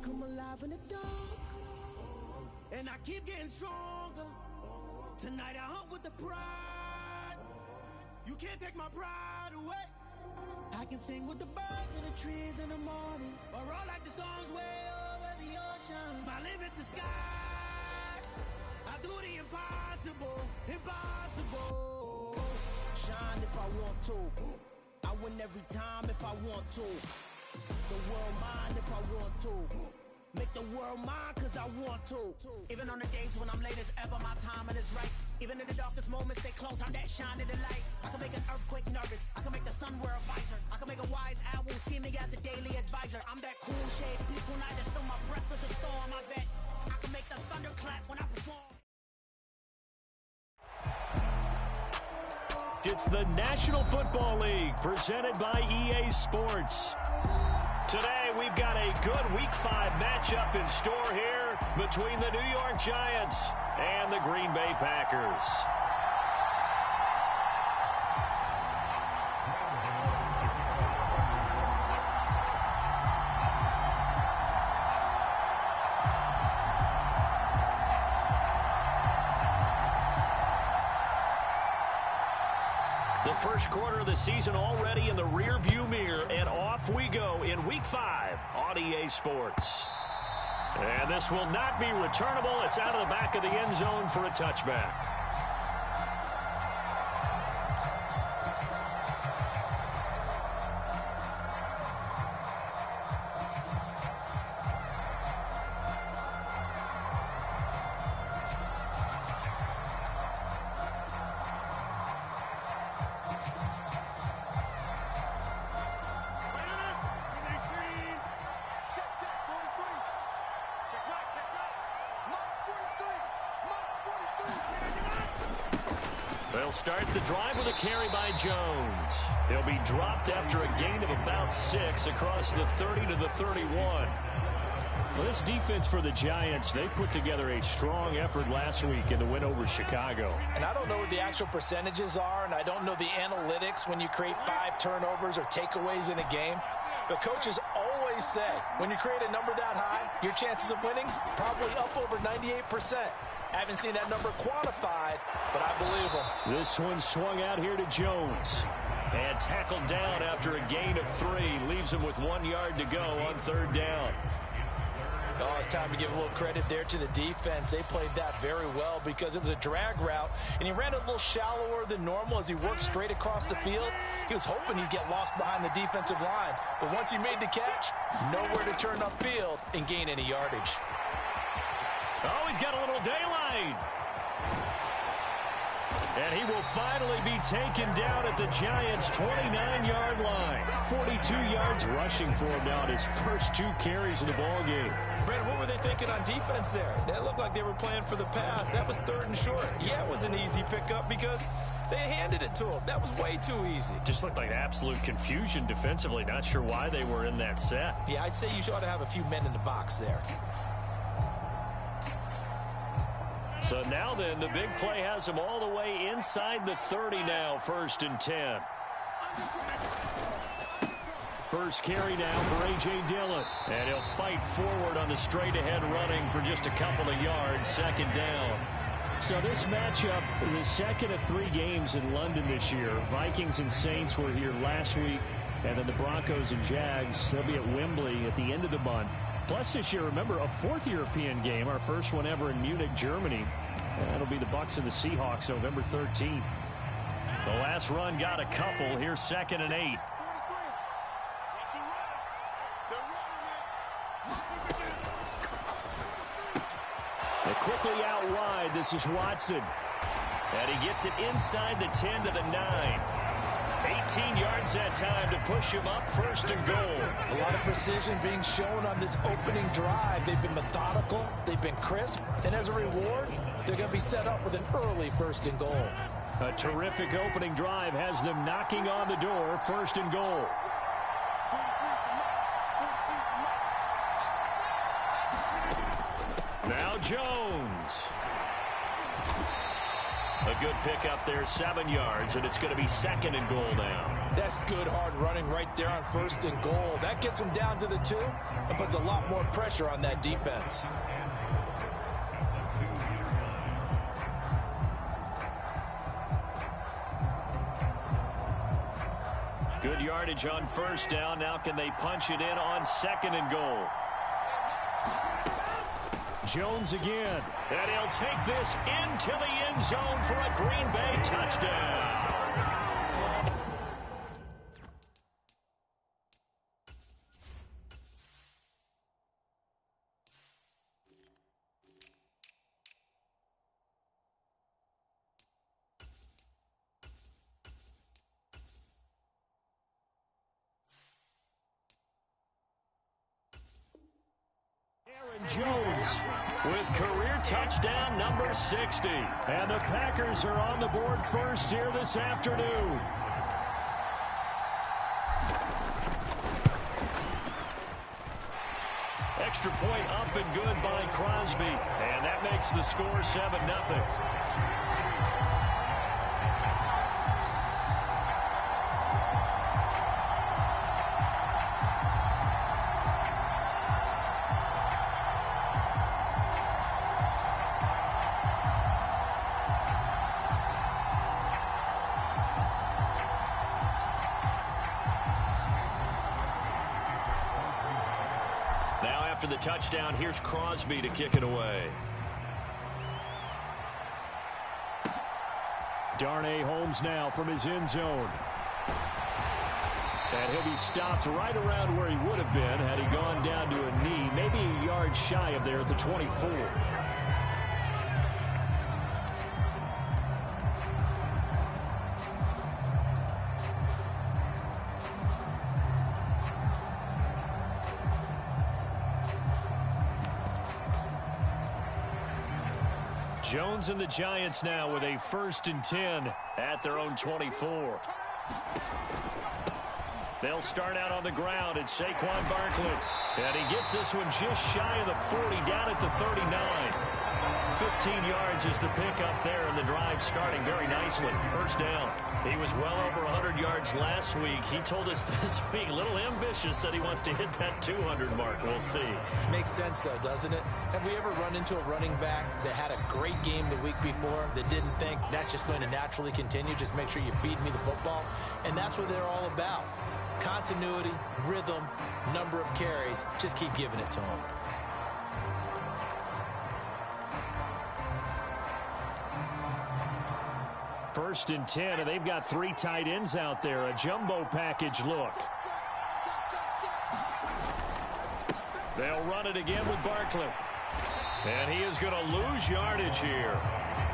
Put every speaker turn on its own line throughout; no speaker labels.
come alive in the dark, and I keep getting stronger. Tonight I hunt with the pride. You can't take my pride away. I can sing with the birds and the trees in the morning, or roll like the storms way over the ocean. My limit's the sky. I do the impossible, impossible. Shine if I want to. I win every time if I want to. The world mine if I want to. Make the world mine cause I want to. Even on the days when I'm late as ever, my timing is right. Even in the darkest moments, stay close, I'm that shining the light. I can make an earthquake nervous, I can make the sun wear a visor. I can make a wise owl see me as a daily advisor. I'm that cool shade, peaceful night, that's still my breath is a storm, I bet. I can make the thunder clap when I perform.
It's the National Football League presented by EA Sports. Today, we've got a good Week 5 matchup in store here between the New York Giants and the Green Bay Packers. The first quarter of the season already in the rear-view mirror, and off we go in Week 5 on EA Sports. And this will not be returnable. It's out of the back of the end zone for a touchback. They'll start the drive with a carry by Jones. He'll be dropped after a gain of about 6 across the 30 to the 31. Well, this defense for the Giants, they put together a strong effort last week in the win over Chicago.
And I don't know what the actual percentages are, and I don't know the analytics when you create 5 turnovers or takeaways in a game. But coaches always say, when you create a number that high, your chances of winning probably up over 98%. I haven't seen that number quantified, but I believe them.
This one swung out here to Jones. And tackled down after a gain of 3. Leaves him with 1 yard to go on 3rd down.
Oh, it's time to give a little credit there to the defense. They played that very well because it was a drag route, and he ran a little shallower than normal as he worked straight across the field. He was hoping he'd get lost behind the defensive line, but once he made the catch, nowhere to turn upfield and gain any yardage.
Oh, he's got a little daylight. And he will finally be taken down at the Giants' 29-yard line. 42 yards rushing for him now in his first 2 carries in the ballgame.
Brandon, what were they thinking on defense there? That looked like they were playing for the pass. That was 3rd and short. Yeah, it was an easy pickup because they handed it to him. That was way too easy.
Just looked like absolute confusion defensively. Not sure why they were in that set.
Yeah, I'd say you ought to have a few men in the box there.
So now then, the big play has him all the way inside the 30 now, 1st and 10. First carry now for A.J. Dillon. And he'll fight forward on the straight-ahead running for just a couple of yards, 2nd down. So this matchup, the second of 3 games in London this year. Vikings and Saints were here last week, and then the Broncos and Jags, they'll be at Wembley at the end of the month. Plus this year, remember, a 4th European game, our first one ever in Munich, Germany. And that'll be the Bucs and the Seahawks November 13th. The last run got a couple. Here's 2nd and 8. And quickly out wide, this is Watson. And he gets it inside the 10 to the 9. 18 yards that time to push him up, 1st and goal.
A lot of precision being shown on this opening drive. They've been methodical, they've been crisp, and as a reward, they're going to be set up with an early 1st and goal.
A terrific opening drive has them knocking on the door, 1st and goal. Now Jones. A good pickup there, 7 yards, and it's going to be 2nd and goal now.
That's good hard running right there on 1st and goal. That gets him down to the 2 and puts a lot more pressure on that defense.
Good yardage on 1st down. Now can they punch it in on 2nd and goal? Jones again. And he'll take this into the end zone for a Green Bay touchdown. Jones with career touchdown number 60. And the Packers are on the board first here this afternoon. Extra point up and good by Crosby. And that makes the score 7-0. After the touchdown, here's Crosby to kick it away. Darnay Holmes now from his end zone. And he'll be stopped right around where he would have been had he gone down to a knee, maybe a yard shy of there at the 24. Jones and the Giants now with a 1st and 10 at their own 24. They'll start out on the ground. It's Saquon Barkley. And he gets this one just shy of the 40, down at the 39. 15 yards is the pickup there, and the drive starting very nicely. 1st down. He was well over 100 yards last week. He told us this week, a little ambitious, said he wants to hit that 200 mark. We'll see.
Makes sense, though, doesn't it? Have we ever run into a running back that had a great game the week before that didn't think that's just going to naturally continue? Just make sure you feed me the football. And that's what they're all about. Continuity, rhythm, number of carries. Just keep giving it to them.
First and 10, and they've got 3 tight ends out there. A jumbo package look. They'll run it again with Barkley. And he is going to lose yardage here.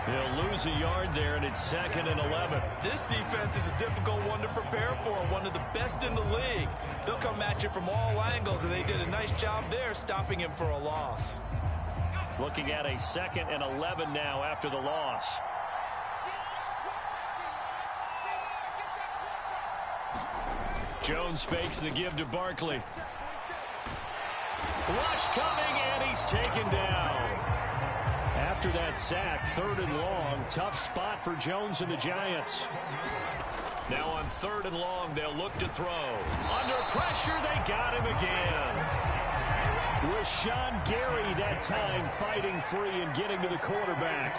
He'll lose a yard there, and it's 2nd and 11.
This defense is a difficult one to prepare for, one of the best in the league. They'll come at you from all angles, and they did a nice job there stopping him for a loss.
Looking at a 2nd and 11 now after the loss. Jones fakes the give to Barkley. Rush coming, and he's taken down. After that sack, 3rd and long. Tough spot for Jones and the Giants. Now on 3rd and long, they'll look to throw. Under pressure, they got him again. Rashawn Gary that time fighting free and getting to the quarterback.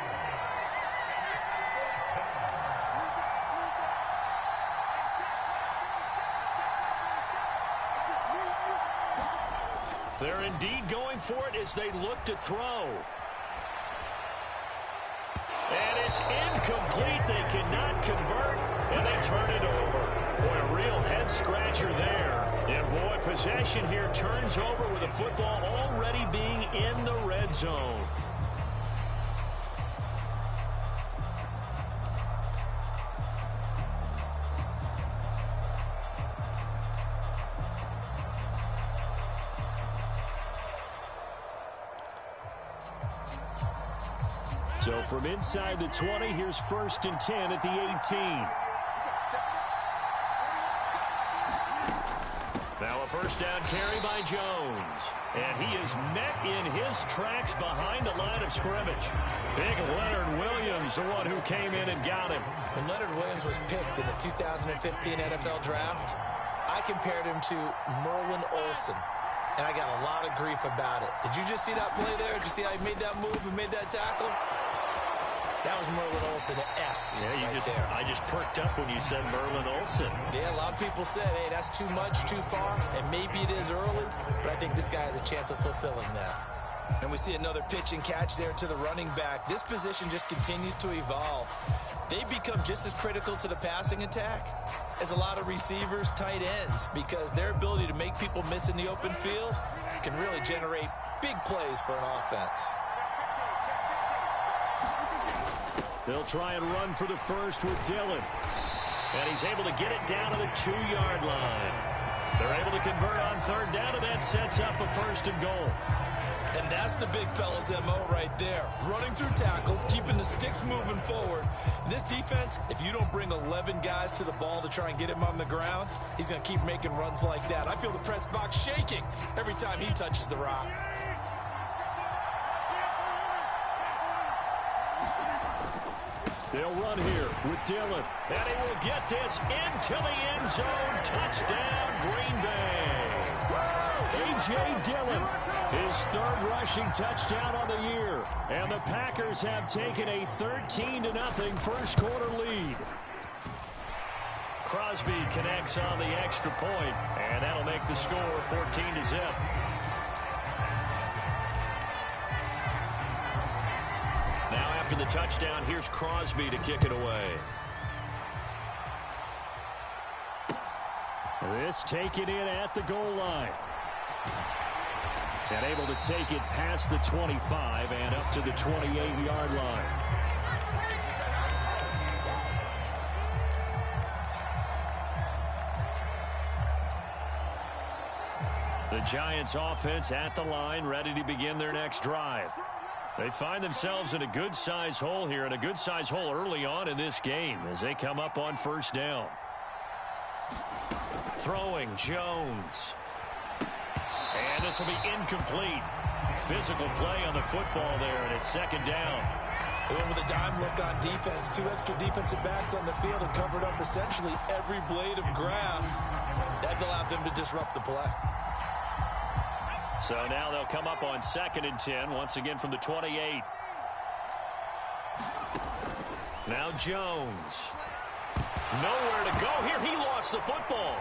They're indeed going for it as they look to throw. And it's incomplete. They cannot convert, and they turn it over. Boy, a real head-scratcher there. And, boy, possession here turns over with the football already being in the red zone. So from inside the 20, here's 1st and 10 at the 18. Now a 1st First down carry by Jones. And he is met in his tracks behind the line of scrimmage. Big Leonard Williams, the one who came in and got him.
When Leonard Williams was picked in the 2015 NFL Draft, I compared him to Merlin Olsen, and I got a lot of grief about it. Did you just see that play there? Did you see how he made that move and made that tackle? That was Merlin Olsen-esque.
Yeah, I just perked up when you said Merlin Olsen.
Yeah, a lot of people said, hey, that's too much, too far, and maybe it is early, but I think this guy has a chance of fulfilling that. And we see another pitch and catch there to the running back. This position just continues to evolve. They become just as critical to the passing attack as a lot of receivers, tight ends, because their ability to make people miss in the open field can really generate big plays for an offense.
They'll try and run for the first with Dillon. And he's able to get it down to the 2-yard line. They're able to convert on third down, and that sets up a first and goal.
And that's the big fella's MO right there. Running through tackles, keeping the sticks moving forward. This defense, if you don't bring 11 guys to the ball to try and get him on the ground, he's going to keep making runs like that. I feel the press box shaking every time he touches the rock.
They'll run here with Dillon. And he will get this into the end zone. Touchdown, Green Bay. A.J. Dillon, his third rushing touchdown on the year. And the Packers have taken a 13-0 first quarter lead. Crosby connects on the extra point, and that'll make the score 14-0. Now after the touchdown, here's Crosby to kick it away. This taken in at the goal line. And able to take it past the 25 and up to the 28-yard line. The Giants offense at the line, ready to begin their next drive. They find themselves in a good-sized hole here, and a good-sized hole early on in this game as they come up on first down. Throwing, Jones. And this will be incomplete. Physical play on the football there, and it's second down.
They went with a dime look on defense. 2 extra defensive backs on the field and covered up essentially every blade of grass. That allowed them to disrupt the play.
So now they'll come up on 2nd and 10, once again from the 28. Now Jones. Nowhere to go here. He lost the football.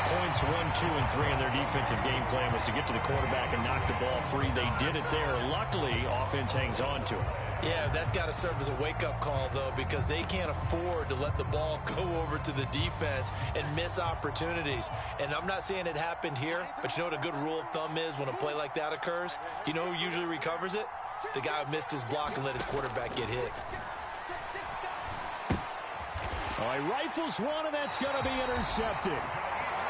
Points 1, 2, and 3 in their defensive game plan was to get to the quarterback and knock the ball free. They did it there. Luckily, offense hangs on to it.
Yeah, that's got to serve as a wake-up call, though, because they can't afford to let the ball go over to the defense and miss opportunities. And I'm not saying it happened here, but you know what a good rule of thumb is when a play like that occurs? You know who usually recovers it? The guy who missed his block and let his quarterback get hit.
All right, rifles one, and that's going to be intercepted.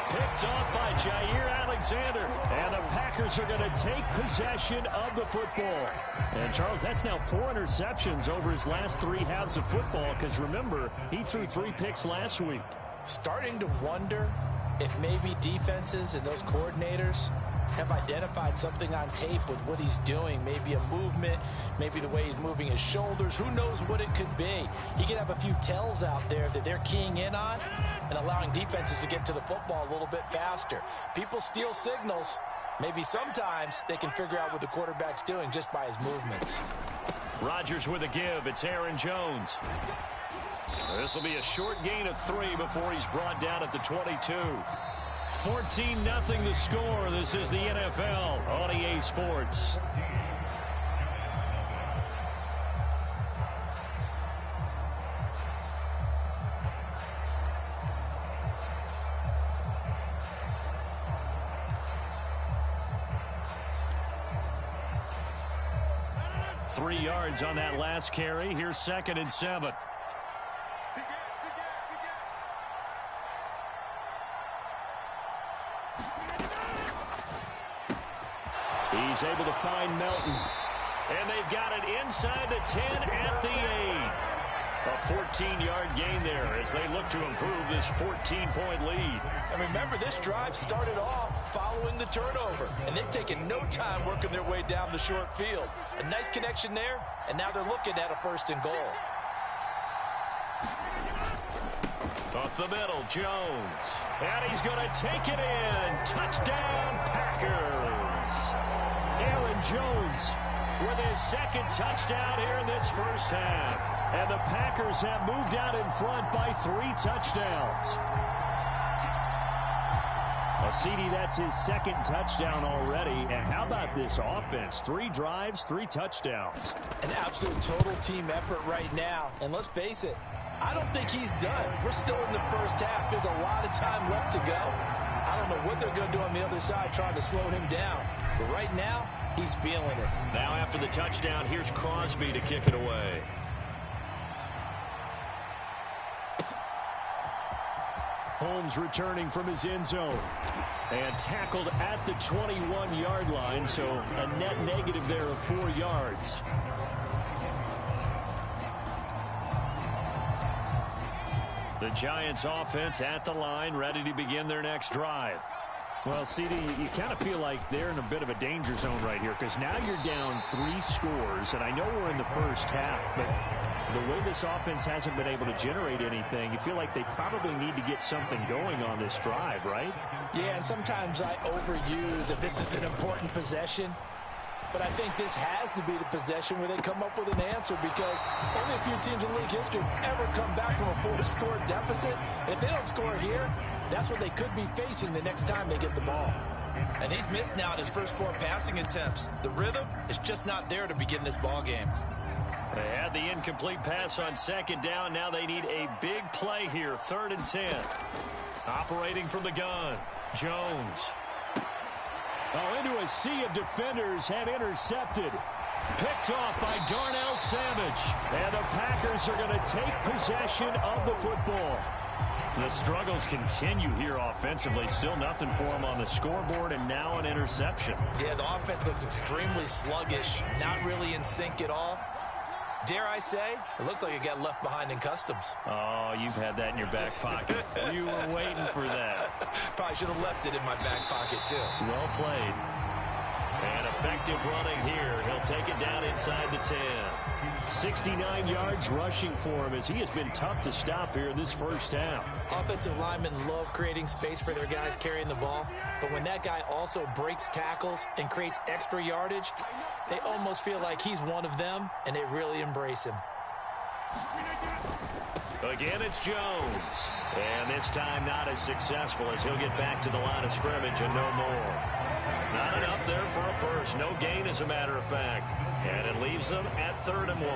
Picked off by Jair Alexander. And the Packers are going to take possession of the football. And, Charles, that's now 4 interceptions over his last 3 halves of football, because, remember, he threw 3 picks last week.
Starting to wonder if maybe defenses and those coordinators have identified something on tape with what he's doing. Maybe a movement, maybe the way he's moving his shoulders. Who knows what it could be? He could have a few tells out there that they're keying in on and allowing defenses to get to the football a little bit faster. People steal signals. Maybe sometimes they can figure out what the quarterback's doing just by his movements.
Rodgers with a give. It's Aaron Jones. This will be a short gain of 3 before he's brought down at the 22. 14-0 the score. This is the NFL on EA Sports. Three yards on that last carry. Here's 2nd and 7. He's able to find Melton. And they've got it inside the 10 at the 8. A 14-yard gain there as they look to improve this 14-point lead.
And remember, this drive started off following the turnover, and they've taken no time working their way down the short field. A nice connection there, and now they're looking at a 1st and goal.
Up the middle, Jones. And he's going to take it in. Touchdown, Packers. Aaron Jones with his 2nd touchdown here in this first half. And the Packers have moved out in front by 3 touchdowns. Well, CD, that's his 2nd touchdown already. And how about this offense? 3 drives, 3 touchdowns.
An absolute total team effort right now. And let's face it, I don't think he's done. We're still in the first half. There's a lot of time left to go. I don't know what they're going to do on the other side trying to slow him down. But right now, he's feeling it.
Now after the touchdown, here's Crosby to kick it away. Holmes returning from his end zone. And tackled at the 21-yard line, so a net negative there of 4 yards. The Giants offense at the line, ready to begin their next drive. Well, CD, you kind of feel like they're in a bit of a danger zone right here because now you're down 3 scores, and I know we're in the first half, but the way this offense hasn't been able to generate anything, you feel like they probably need to get something going on this drive, right?
Yeah, and sometimes I overuse if this is an important possession. But I think this has to be the possession where they come up with an answer because only a few teams in league history have ever come back from a 4-score deficit. And if they don't score here, that's what they could be facing the next time they get the ball. And he's missed now in his first 4 passing attempts. The rhythm is just not there to begin this ball game.
They had the incomplete pass on 2nd down. Now they need a big play here, 3rd and 10. Operating from the gun, Jones. Oh, into a sea of defenders and intercepted. Picked off by Darnell Savage. And the Packers are going to take possession of the football. The struggles continue here offensively. Still nothing for them on the scoreboard, and now an interception.
Yeah, the offense looks extremely sluggish, not really in sync at all. Dare I say, it looks like it got left behind in customs.
Oh, you've had that in your back pocket. You were waiting for that.
Probably should have left it in my back pocket, too.
Well played. And effective running here. He'll take it down inside the 10. 69 yards rushing for him as he has been tough to stop here in this first half.
Offensive linemen love creating space for their guys carrying the ball, but when that guy also breaks tackles and creates extra yardage, they almost feel like he's one of them, and they really embrace him.
Again, it's Jones. And this time not as successful as he'll get back to the line of scrimmage and no more. Not enough there for a first. No gain, as a matter of fact. And it leaves them at 3rd and 1.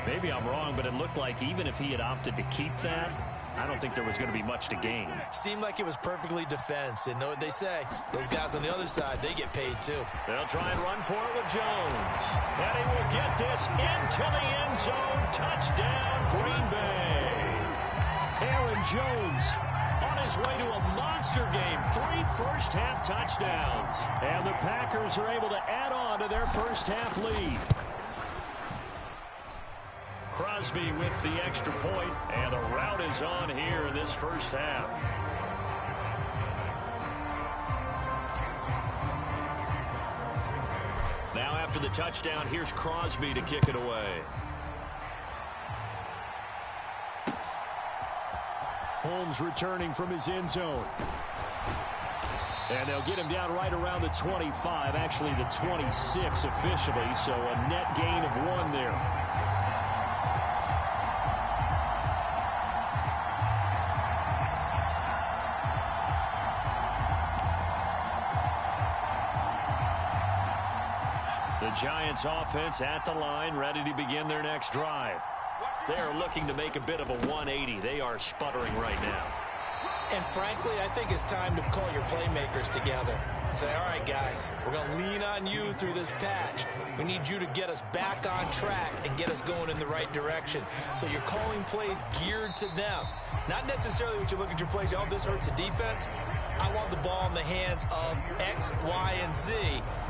Maybe I'm wrong, but it looked like even if he had opted to keep that, I don't think there was going to be much to gain.
Seemed like it was perfectly defense. And know what they say? Those guys on the other side, they get paid too.
They'll try and run for it with Jones. And he will get this into the end zone. Touchdown, Green Bay. Aaron Jones on his way to a monster game. 3 first-half touchdowns. And the Packers are able to add on to their first-half lead. Crosby with the extra point, and the route is on here in this first half. Now after the touchdown, here's Crosby to kick it away. Holmes returning from his end zone. And they'll get him down right around the 25, actually the 26 officially, so a net gain of 1 there. The Giants offense at the line, ready to begin their next drive. They're looking to make a bit of a 180. They are sputtering right now.
And frankly, I think it's time to call your playmakers together and say, all right, guys, we're going to lean on you through this patch. We need you to get us back on track and get us going in the right direction. So you're calling plays geared to them. Not necessarily what you look at your plays, oh, this hurts the defense. I want the ball in the hands of X, Y, and Z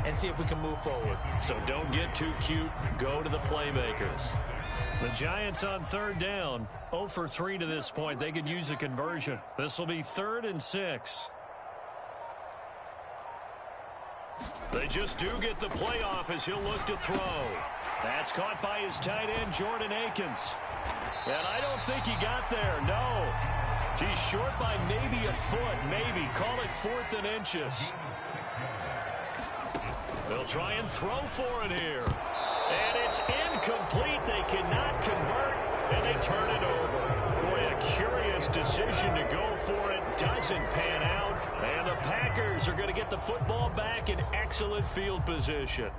and see if we can move forward.
So don't get too cute. Go to the playmakers. The Giants on third down, 0 for 3 to this point. They could use a conversion. This will be 3rd and 6. They just do get the playoff as he'll look to throw. That's caught by his tight end, Jordan Akins. And I don't think he got there, no. He's short by maybe a foot, maybe. Call it 4th and inches. They'll try and throw for it here. And it's incomplete. They cannot convert, and they turn it over. Boy, a curious decision to go for it. Doesn't pan out. And the Packers are going to get the football back in excellent field position.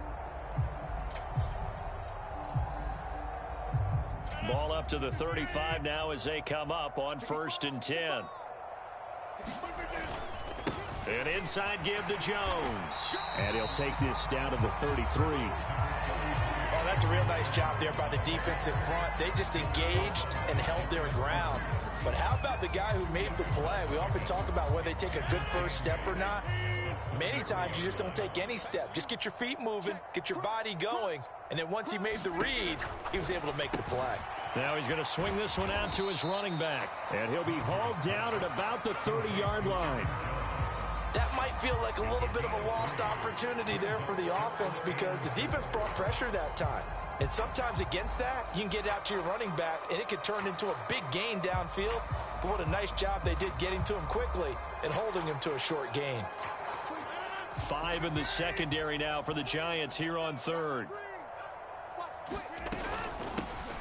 Ball up to the 35 now as they come up on 1st and 10. An inside give to Jones. And he'll take this down to the 33.
Oh, that's a real nice job there by the defensive front. They just engaged and held their ground. But how about the guy who made the play? We often talk about whether they take a good first step or not. Many times you just don't take any step. Just get your feet moving, get your body going. And then once he made the read, he was able to make the play.
Now he's going to swing this one out to his running back. And he'll be hauled down at about the 30-yard line.
That might feel like a little bit of a lost opportunity there for the offense because the defense brought pressure that time. And sometimes against that, you can get out to your running back, and it could turn into a big gain downfield. But what a nice job they did getting to him quickly and holding him to a short gain.
5 in the secondary now for the Giants here on 3rd.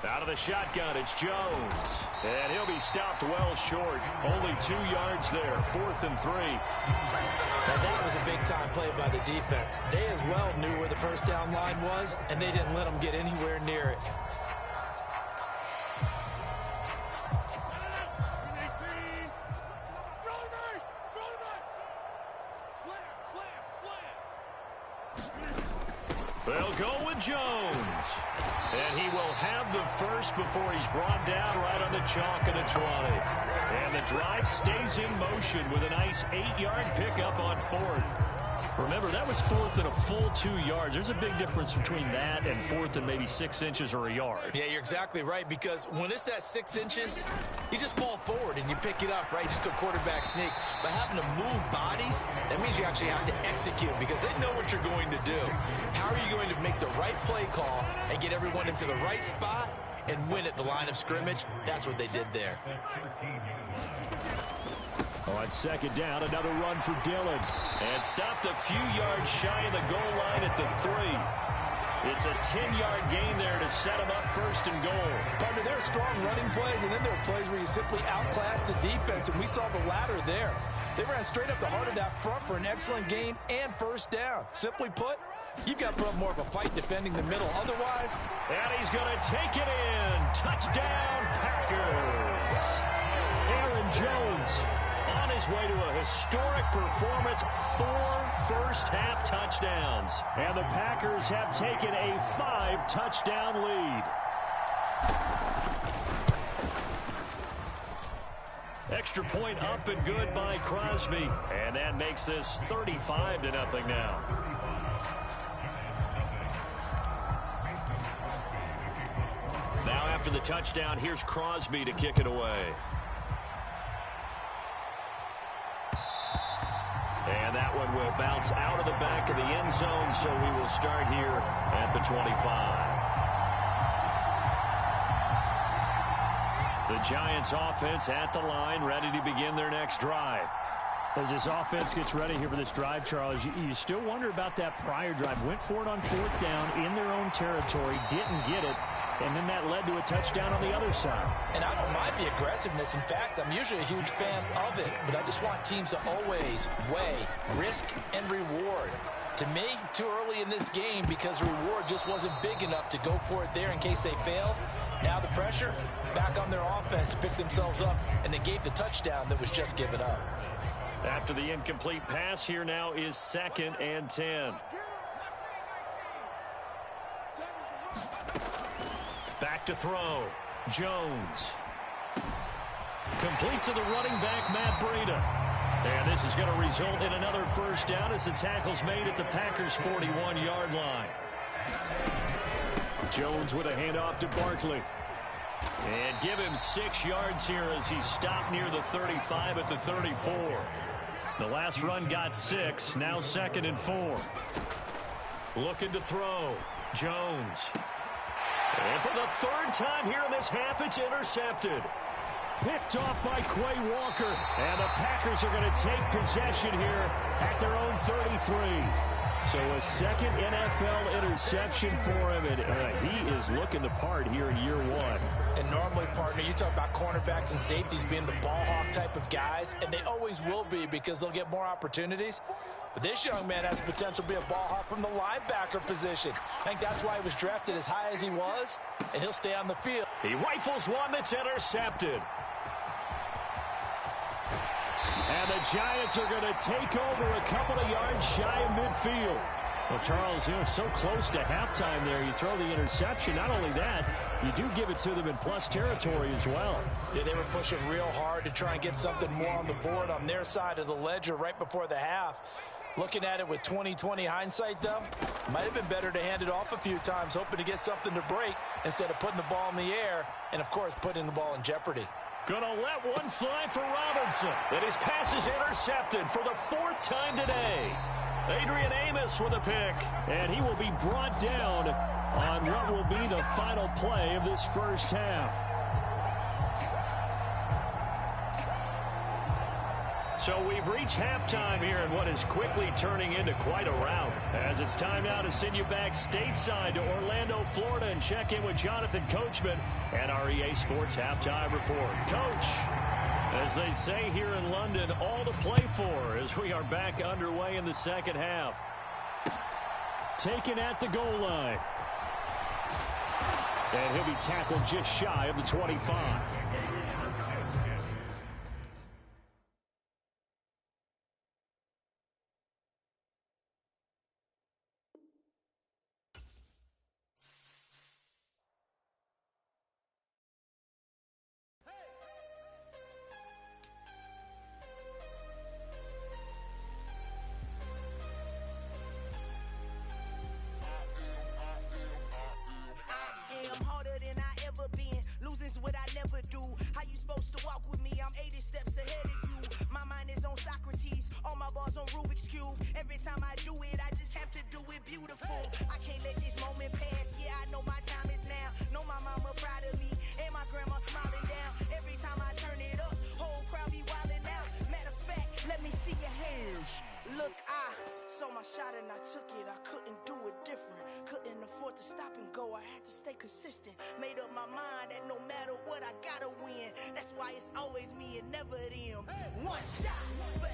Out of the shotgun, it's Jones. And he'll be stopped well short. Only 2 yards there, 4th and 3.
And that was a big-time play by the defense. They as well knew where the first down line was, and they didn't let them get anywhere near it.
They'll go with Jones. And he will have the first before he's brought down right on the chalk at a 20. And the drive stays in motion with a nice 8-yard pickup on 4th. Remember, that was 4th and a full 2 yards. There's a big difference between that and 4th and maybe 6 inches or a yard.
Yeah, you're exactly right, because when it's that 6 inches, you just fall forward and you pick it up, right? You just go quarterback sneak. But having to move bodies, that means you actually have to execute because they know what you're going to do. How are you going to make the right play call and get everyone into the right spot and win at the line of scrimmage? That's what they did there.
On 2nd down, another run for Dillon. And stopped a few yards shy of the goal line at the 3. It's a 10-yard gain there to set him up 1st and goal.
Partner, there are strong running plays, and then there are plays where you simply outclass the defense, and we saw the latter there. They ran straight up the heart of that front for an excellent gain and 1st down. Simply put, you've got to put up more of a fight defending the middle. Otherwise,
and he's going to take it in. Touchdown, Packers. Aaron Jones on his way to a historic performance, 4 first-half touchdowns. And the Packers have taken a 5-touchdown lead. Extra point up and good by Crosby. And that makes this 35-0 now. Now after the touchdown, here's Crosby to kick it away. And that one will bounce out of the back of the end zone, so we will start here at the 25. The Giants offense at the line, ready to begin their next drive.
As this offense gets ready here for this drive, Charles, you still wonder about that prior drive. Went for it on 4th down in their own territory, didn't get it, and then that led to a touchdown on the other side.
And I don't mind the aggressiveness. In fact, I'm usually a huge fan of it, but I just want teams to always weigh risk and reward. To me, too early in this game because the reward just wasn't big enough to go for it there in case they failed. Now the pressure back on their offense to pick themselves up, and they gave the touchdown that was just given up.
After the incomplete pass, here now is 2nd and 10. Back to throw. Jones. Complete to the running back, Matt Breida. And this is going to result in another 1st down as the tackle's made at the Packers' 41-yard line. Jones with a handoff to Barkley. And give him 6 yards here as he stopped near the 35 at the 34. The last run got 6. Now 2nd and 4. Looking to throw. Jones. And for the 3rd time here in this half, it's intercepted. Picked off by Quay Walker. And the Packers are going to take possession here at their own 33. So a 2nd NFL interception for him, and he is looking the part here in year 1.
And normally, partner, you talk about cornerbacks and safeties being the ball hawk type of guys, and they always will be because they'll get more opportunities. But this young man has potential to be a ball hawk from the linebacker position. I think that's why he was drafted as high as he was, and he'll stay on the field.
He rifles one that's intercepted. And the Giants are going to take over a couple of yards shy of midfield. Well, Charles, so close to halftime there. You throw the interception. Not only that, you do give it to them in plus territory as well.
Yeah, they were pushing real hard to try and get something more on the board on their side of the ledger right before the half. Looking at it with 20/20 hindsight, though, might have been better to hand it off a few times, hoping to get something to break instead of putting the ball in the air and, of course, putting the ball in jeopardy.
Gonna let one fly for Robinson. And his pass is intercepted for the 4th time today. Adrian Amos with a pick. And he will be brought down on what will be the final play of this first half. So we've reached halftime here in what is quickly turning into quite a rout. As it's time now to send you back stateside to Orlando, Florida, and check in with Jonathan Coachman and our EA Sports Halftime Report. Coach, as they say here in London, all to play for as we are back underway in the second half. Taken at the goal line. And he'll be tackled just shy of the 25.
What I never do. How you supposed to walk with me? I'm 80 steps ahead of you. My mind is on Socrates, all my balls on Rubik's Cube. Every time I do it, I just have to do it beautiful. I can't let this moment pass. Yeah, I know my time is now. Know my mama proud of me, and my grandma smiling down. Every time I turn it up, whole crowd be wilding out. Matter of fact, let me see your hands. Look, I saw my shot and I took it. I couldn't do it different. Couldn't afford to stop and go. I had to stay consistent. Made up my mind that no matter what, I gotta win. That's why it's always me and never them. One shot for